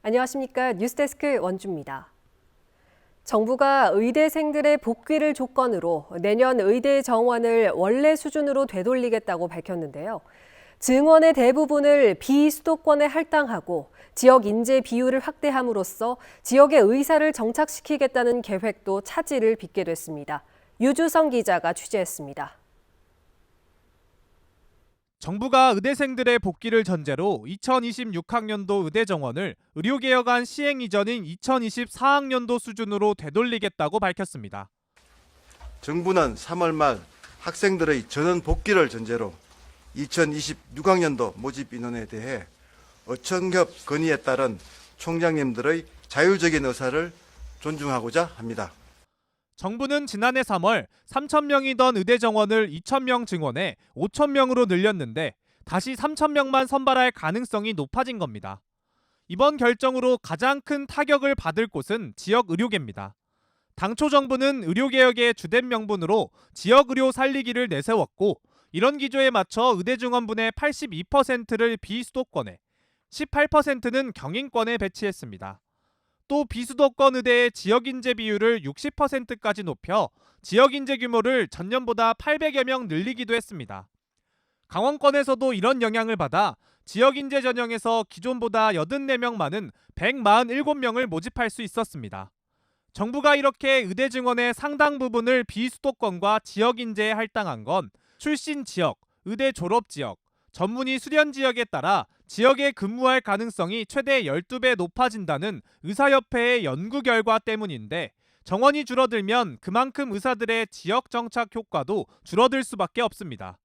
안녕하십니까. 뉴스데스크 원주입니다. 정부가 의대생들의 복귀를 조건으로 내년 의대 정원을 원래 수준으로 되돌리겠다고 밝혔는데요. 증원의 대부분을 비수도권에 할당하고 지역 인재 비율을 확대함으로써 지역의 의사를 정착시키겠다는 계획도 차질을 빚게 됐습니다. 유주성 기자가 취재했습니다. 정부가 의대생들의 복귀를 전제로 2026학년도 의대 정원을 의료개혁안 시행 이전인 2024학년도 수준으로 되돌리겠다고 밝혔습니다. 정부는 3월 말 학생들의 전원 복귀를 전제로 2026학년도 모집 인원에 대해 어청협 건의에 따른 총장님들의 자율적인 의사를 존중하고자 합니다. 정부는 지난해 3월 3,000명이던 의대 정원을 2,000명 증원해 5,000명으로 늘렸는데 다시 3,000명만 선발할 가능성이 높아진 겁니다. 이번 결정으로 가장 큰 타격을 받을 곳은 지역 의료계입니다. 당초 정부는 의료개혁의 주된 명분으로 지역 의료 살리기를 내세웠고 이런 기조에 맞춰 의대 증원분의 82%를 비수도권에, 18%는 경인권에 배치했습니다. 또 비수도권 의대의 지역인재 비율을 60%까지 높여 지역인재 규모를 전년보다 800여 명 늘리기도 했습니다. 강원권에서도 이런 영향을 받아 지역인재 전형에서 기존보다 84명 많은 147명을 모집할 수 있었습니다. 정부가 이렇게 의대 증원의 상당 부분을 비수도권과 지역인재에 할당한 건 출신 지역, 의대 졸업 지역, 전문의 수련 지역에 따라 지역에 근무할 가능성이 최대 12배 높아진다는 의사협회의 연구 결과 때문인데 정원이 줄어들면 그만큼 의사들의 지역 정착 효과도 줄어들 수밖에 없습니다.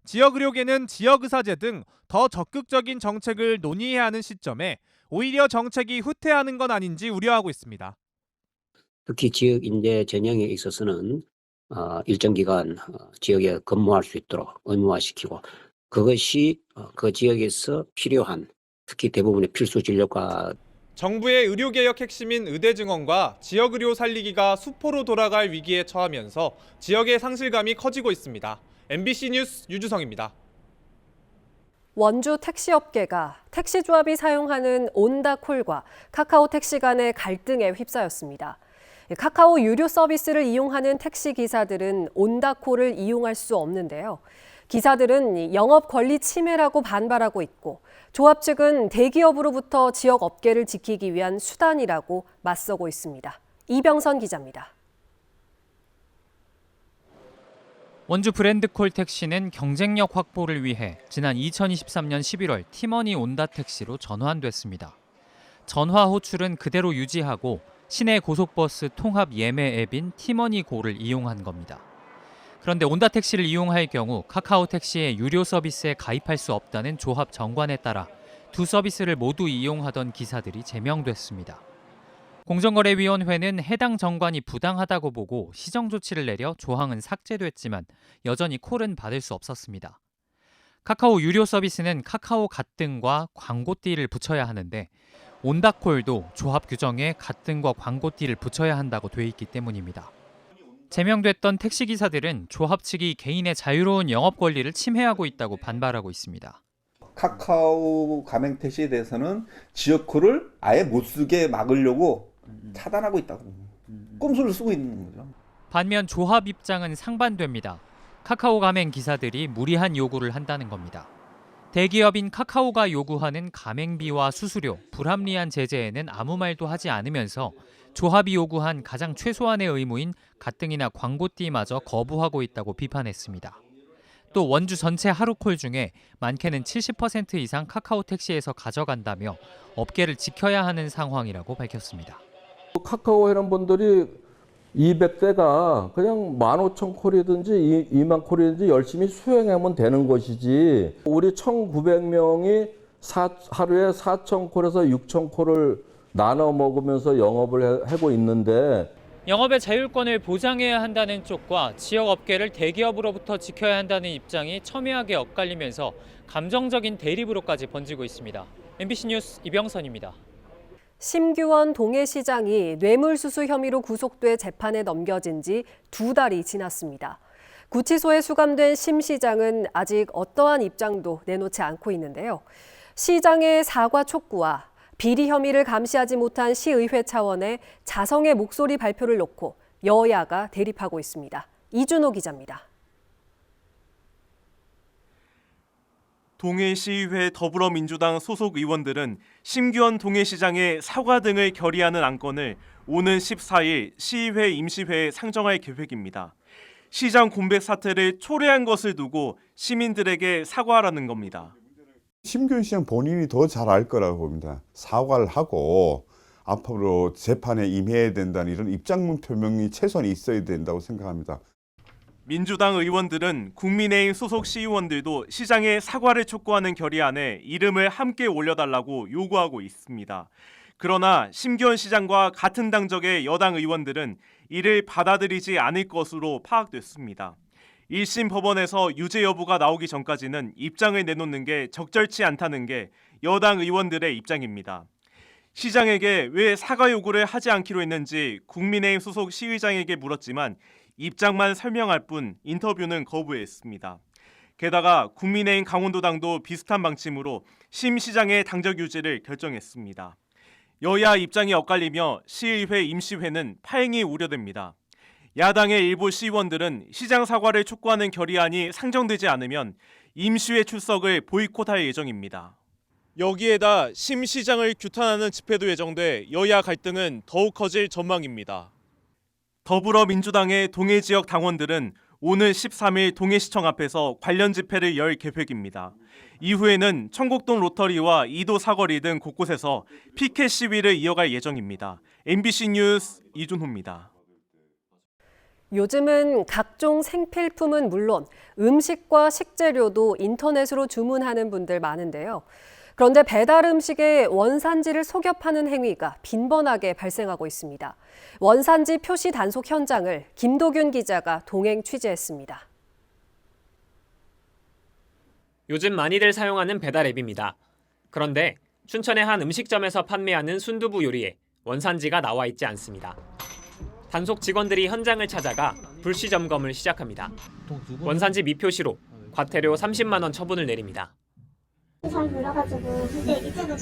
지역의료계는 지역의사제 등 더 적극적인 정책을 논의해야 하는 시점에 오히려 정책이 후퇴하는 건 아닌지 우려하고 있습니다. 특히 지역 인재 전형에 있어서는 일정 기간 지역에 근무할 수 있도록 의무화시키고 그것이 그 지역에서 필요한 특히 대부분의 필수 진료과 정부의 의료개혁 핵심인 의대 증원과 지역의료 살리기가 수포로 돌아갈 위기에 처하면서 지역의 상실감이 커지고 있습니다. MBC 뉴스 유주성입니다. 원주 택시업계가 택시조합이 사용하는 온다콜과 카카오 택시 간의 갈등에 휩싸였습니다. 카카오 유료 서비스를 이용하는 택시 기사들은 온다콜을 이용할 수 없는데요. 기사들은 영업 권리 침해라고 반발하고 있고 조합 측은 대기업으로부터 지역 업계를 지키기 위한 수단이라고 맞서고 있습니다. 이병선 기자입니다. 원주 브랜드콜 택시는 경쟁력 확보를 위해 지난 2023년 11월 티머니 온다 택시로 전환됐습니다. 전화 호출은 그대로 유지하고 시내 고속버스 통합 예매 앱인 티머니 고를 이용한 겁니다. 그런데 온다 택시를 이용할 경우 카카오 택시의 유료 서비스에 가입할 수 없다는 조합 정관에 따라 두 서비스를 모두 이용하던 기사들이 제명됐습니다. 공정거래위원회는 해당 정관이 부당하다고 보고 시정 조치를 내려 조항은 삭제됐지만 여전히 콜은 받을 수 없었습니다. 카카오 유료 서비스는 카카오 갓등과 광고띠를 붙여야 하는데 온다콜도 조합 규정에 갓등과 광고띠를 붙여야 한다고 돼 있기 때문입니다. 제명됐던 택시기사들은 조합 측이 개인의 자유로운 영업 권리를 침해하고 있다고 반발하고 있습니다. 카카오 가맹 택시에 대해서는 지역콜을 아예 못 쓰게 막으려고 차단하고 있다고 꼼수를 쓰고 있는 거죠. 반면 조합 입장은 상반됩니다. 카카오 가맹 기사들이 무리한 요구를 한다는 겁니다. 대기업인 카카오가 요구하는 가맹비와 수수료, 불합리한 제재에는 아무 말도 하지 않으면서 조합이 요구한 가장 최소한의 의무인 갓등이나 광고띠마저 거부하고 있다고 비판했습니다. 또 원주 전체 하루콜 중에 많게는 70% 이상 카카오 택시에서 가져간다며 업계를 지켜야 하는 상황이라고 밝혔습니다. 카카오 회원분들이 200대가 그냥 15,000콜이든지 2만 콜이든지 열심히 수행하면 되는 것이지 우리 1,900명이 하루에 4,000콜에서 6,000콜을 나눠 먹으면서 영업을 하고 있는데 영업의 자율권을 보장해야 한다는 쪽과 지역 업계를 대기업으로부터 지켜야 한다는 입장이 첨예하게 엇갈리면서 감정적인 대립으로까지 번지고 있습니다. MBC 뉴스 이병선입니다. 심규원 동해시장이 뇌물수수 혐의로 구속돼 재판에 넘겨진 지 2달이 지났습니다. 구치소에 수감된 심 시장은 아직 어떠한 입장도 내놓지 않고 있는데요. 시장의 사과 촉구와 비리 혐의를 감시하지 못한 시의회 차원의 자성의 목소리 발표를 놓고 여야가 대립하고 있습니다. 이준호 기자입니다. 동해시의회 더불어민주당 소속 의원들은 심규현 동해시장의 사과 등을 결의하는 안건을 오는 14일 시의회 임시회에 상정할 계획입니다. 시장 공백 사태를 초래한 것을 두고 시민들에게 사과하라는 겁니다. 심규현 시장 본인이 더 잘 알 거라고 봅니다. 사과를 하고 앞으로 재판에 임해야 된다는 이런 입장문 표명이 최소한 있어야 된다고 생각합니다. 민주당 의원들은 국민의힘 소속 시의원들도 시장의 사과를 촉구하는 결의안에 이름을 함께 올려달라고 요구하고 있습니다. 그러나 심규현 시장과 같은 당적의 여당 의원들은 이를 받아들이지 않을 것으로 파악됐습니다. 1심 법원에서 유죄 여부가 나오기 전까지는 입장을 내놓는 게 적절치 않다는 게 여당 의원들의 입장입니다. 시장에게 왜 사과 요구를 하지 않기로 했는지 국민의힘 소속 시의장에게 물었지만 입장만 설명할 뿐 인터뷰는 거부했습니다. 게다가 국민의힘 강원도당도 비슷한 방침으로 심 시장의 당적 유지를 결정했습니다. 여야 입장이 엇갈리며 시의회 임시회는 파행이 우려됩니다. 야당의 일부 시의원들은 시장 사과를 촉구하는 결의안이 상정되지 않으면 임시회 출석을 보이콧할 예정입니다. 여기에다 심 시장을 규탄하는 집회도 예정돼 여야 갈등은 더욱 커질 전망입니다. 더불어민주당의 동해 지역 당원들은 오늘 13일 동해시청 앞에서 관련 집회를 열 계획입니다. 이후에는 청곡동 로터리와 이도 사거리 등 곳곳에서 피켓 시위를 이어갈 예정입니다. MBC 뉴스 이준호입니다. 요즘은 각종 생필품은 물론 음식과 식재료도 인터넷으로 주문하는 분들 많은데요. 그런데 배달 음식의 원산지를 속여 파는 행위가 빈번하게 발생하고 있습니다. 원산지 표시 단속 현장을 김도균 기자가 동행 취재했습니다. 요즘 많이들 사용하는 배달 앱입니다. 그런데 춘천의 한 음식점에서 판매하는 순두부 요리에 원산지가 나와 있지 않습니다. 단속 직원들이 현장을 찾아가 불시 점검을 시작합니다. 원산지 미표시로 과태료 30만 원 처분을 내립니다. 잘 몰라가지고 근데 이때도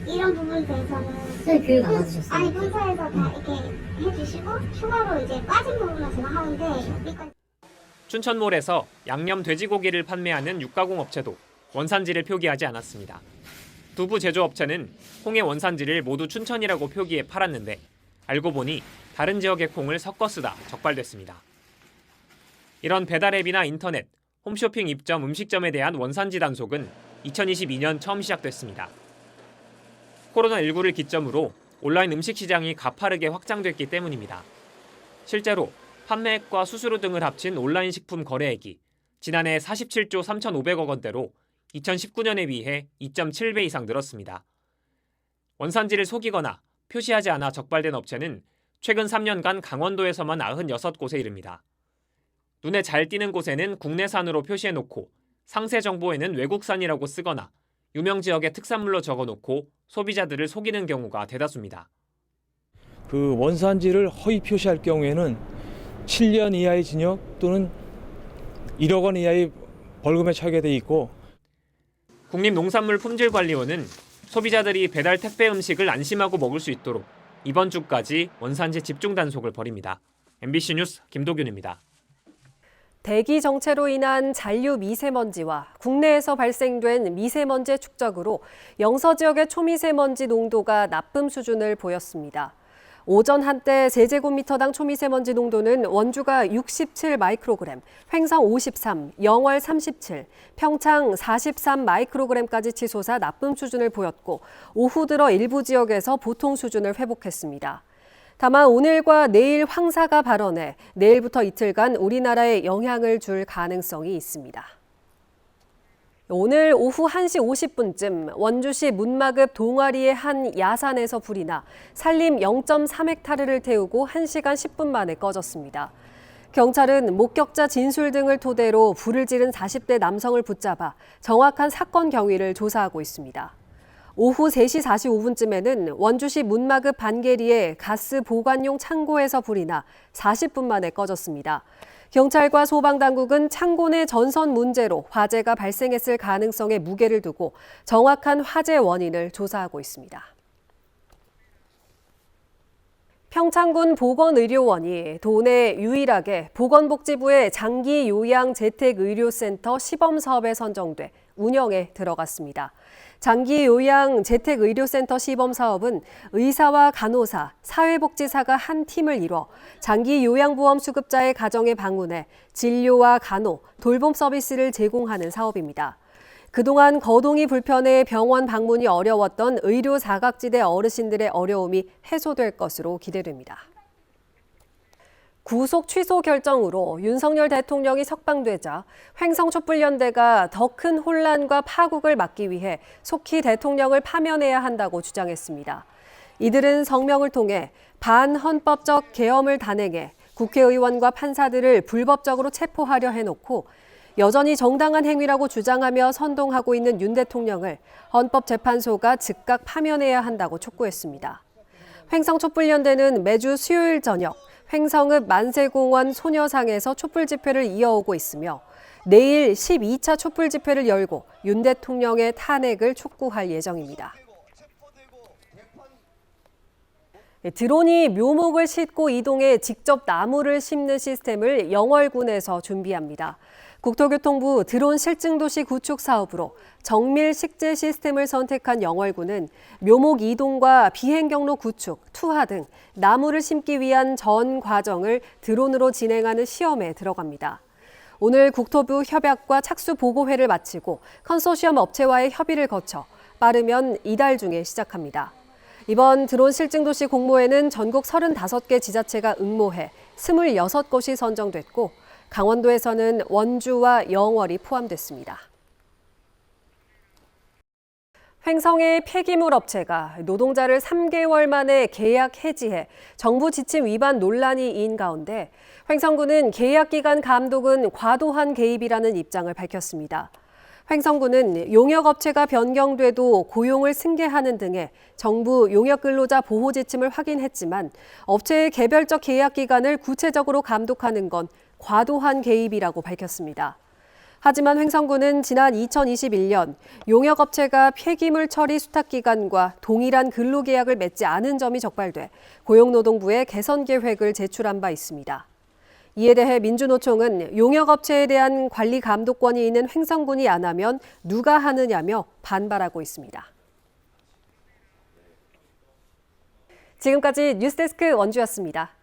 이런 부분에 대해서는 교육 안 받으셨어요? 아니 본사에서 다 이렇게 해주시고 추가로 이제 빠진 부분은 제가 하는데 여기까지. 춘천몰에서 양념 돼지고기를 판매하는 육가공 업체도 원산지를 표기하지 않았습니다. 두부 제조업체는 콩의 원산지를 모두 춘천이라고 표기해 팔았는데 알고 보니 다른 지역의 콩을 섞어 쓰다 적발됐습니다. 이런 배달앱이나 인터넷, 홈쇼핑 입점 음식점에 대한 원산지 단속은 2022년 처음 시작됐습니다. 코로나19를 기점으로 온라인 음식 시장이 가파르게 확장됐기 때문입니다. 실제로 판매액과 수수료 등을 합친 온라인 식품 거래액이 지난해 47조 3,500억 원대로 2019년에 비해 2.7배 이상 늘었습니다. 원산지를 속이거나 표시하지 않아 적발된 업체는 최근 3년간 강원도에서만 96곳에 이릅니다. 눈에 잘 띄는 곳에는 국내산으로 표시해놓고 상세 정보에는 외국산이라고 쓰거나 유명 지역의 특산물로 적어놓고 소비자들을 속이는 경우가 대다수입니다. 그 원산지를 허위 표시할 경우에는 7년 이하의 징역 또는 1억 원 이하의 벌금에 처하게 돼 있고 국립농산물품질관리원은 소비자들이 배달 택배 음식을 안심하고 먹을 수 있도록 이번 주까지 원산지 집중 단속을 벌입니다. MBC 뉴스 김도균입니다. 대기 정체로 인한 잔류 미세먼지와 국내에서 발생된 미세먼지의 축적으로 영서 지역의 초미세먼지 농도가 나쁨 수준을 보였습니다. 오전 한때 제제곱미터당 초미세먼지 농도는 원주가 67 마이크로그램, 횡성 53, 영월 37, 평창 43 마이크로그램까지 치솟아 나쁨 수준을 보였고 오후 들어 일부 지역에서 보통 수준을 회복했습니다. 다만 오늘과 내일 황사가 발원해 내일부터 이틀간 우리나라에 영향을 줄 가능성이 있습니다. 오늘 오후 1시 50분쯤 원주시 문마급 동아리의 한 야산에서 불이 나 산림 0.3헥타르를 태우고 1시간 10분 만에 꺼졌습니다. 경찰은 목격자 진술 등을 토대로 불을 지른 40대 남성을 붙잡아 정확한 사건 경위를 조사하고 있습니다. 오후 3시 45분쯤에는 원주시 문마급 반계리의 가스 보관용 창고에서 불이 나 40분 만에 꺼졌습니다. 경찰과 소방당국은 창고 내 전선 문제로 화재가 발생했을 가능성에 무게를 두고 정확한 화재 원인을 조사하고 있습니다. 평창군 보건의료원이 도내 유일하게 보건복지부의 장기요양재택의료센터 시범사업에 선정돼 운영에 들어갔습니다. 장기요양재택의료센터 시범사업은 의사와 간호사, 사회복지사가 한 팀을 이뤄 장기요양보험 수급자의 가정에 방문해 진료와 간호, 돌봄 서비스를 제공하는 사업입니다. 그동안 거동이 불편해 병원 방문이 어려웠던 의료 사각지대 어르신들의 어려움이 해소될 것으로 기대됩니다. 구속 취소 결정으로 윤석열 대통령이 석방되자 횡성촛불연대가 더 큰 혼란과 파국을 막기 위해 속히 대통령을 파면해야 한다고 주장했습니다. 이들은 성명을 통해 반헌법적 계엄을 단행해 국회의원과 판사들을 불법적으로 체포하려 해놓고 여전히 정당한 행위라고 주장하며 선동하고 있는 윤 대통령을 헌법재판소가 즉각 파면해야 한다고 촉구했습니다. 횡성촛불연대는 매주 수요일 저녁 횡성읍 만세공원 소녀상에서 촛불 집회를 이어오고 있으며 내일 12차 촛불 집회를 열고 윤 대통령의 탄핵을 촉구할 예정입니다. 드론이 묘목을 싣고 이동해 직접 나무를 심는 시스템을 영월군에서 준비합니다. 국토교통부 드론 실증도시 구축 사업으로 정밀 식재 시스템을 선택한 영월군은 묘목 이동과 비행 경로 구축, 투하 등 나무를 심기 위한 전 과정을 드론으로 진행하는 시험에 들어갑니다. 오늘 국토부 협약과 착수 보고회를 마치고 컨소시엄 업체와의 협의를 거쳐 빠르면 이달 중에 시작합니다. 이번 드론 실증도시 공모에는 전국 35개 지자체가 응모해 26곳이 선정됐고 강원도에서는 원주와 영월이 포함됐습니다. 횡성의 폐기물 업체가 노동자를 3개월 만에 계약 해지해 정부 지침 위반 논란이 인 가운데 횡성군은 계약 기간 감독은 과도한 개입이라는 입장을 밝혔습니다. 횡성군은 용역업체가 변경돼도 고용을 승계하는 등의 정부 용역근로자 보호 지침을 확인했지만 업체의 개별적 계약 기간을 구체적으로 감독하는 건 과도한 개입이라고 밝혔습니다. 하지만 횡성군은 지난 2021년 용역업체가 폐기물 처리 수탁기관과 동일한 근로계약을 맺지 않은 점이 적발돼 고용노동부에 개선 계획을 제출한 바 있습니다. 이에 대해 민주노총은 용역업체에 대한 관리 감독권이 있는 횡성군이 안 하면 누가 하느냐며 반발하고 있습니다. 지금까지 뉴스데스크 원주였습니다.